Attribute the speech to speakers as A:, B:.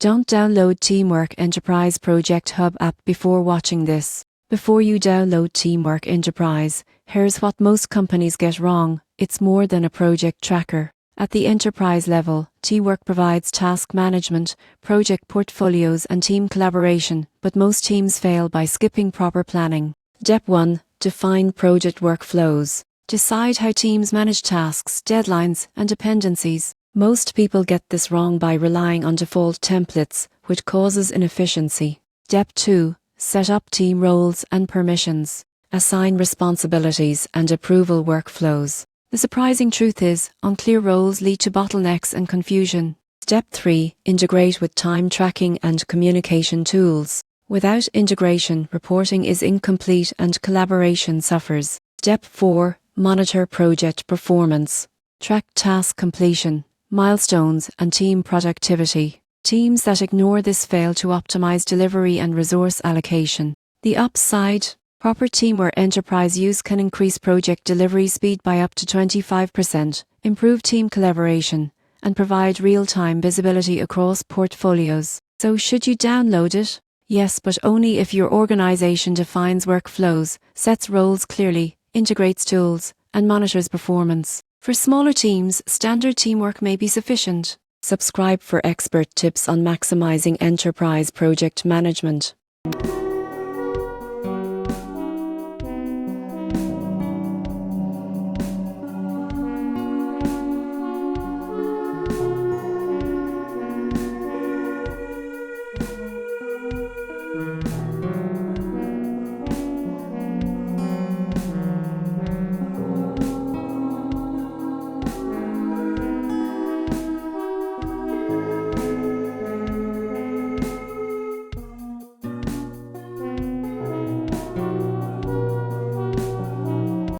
A: Don't download Teamwork Enterprise Project Hub app before watching this. Before you download Teamwork Enterprise, here's what most companies get wrong. It's more than a project tracker. At the enterprise level, Teamwork provides task management, project portfolios and team collaboration, but most teams fail by skipping proper planning. Step 1. Define project workflows. Decide how teams manage tasks, deadlines, and dependencies. Most people get this wrong by relying on default templates, which causes inefficiency. Step 2. Set up team roles and permissions. Assign responsibilities and approval workflows. The surprising truth is, unclear roles lead to bottlenecks and confusion. Step 3. Integrate with time tracking and communication tools. Without integration, reporting is incomplete and collaboration suffers. Step 4. Monitor project performance. Track task completion, milestones, and team productivity. Teams that ignore this fail to optimize delivery and resource allocation. The upside: proper Teamwork Enterprise use can increase project delivery speed by up to 25%, improve team collaboration, and provide real-time visibility across portfolios. So should you download it? Yes, but only if your organization defines workflows, sets roles clearly, integrates tools, and monitors performance. For smaller teams, standard teamwork may be sufficient. Subscribe for expert tips on maximizing enterprise project management.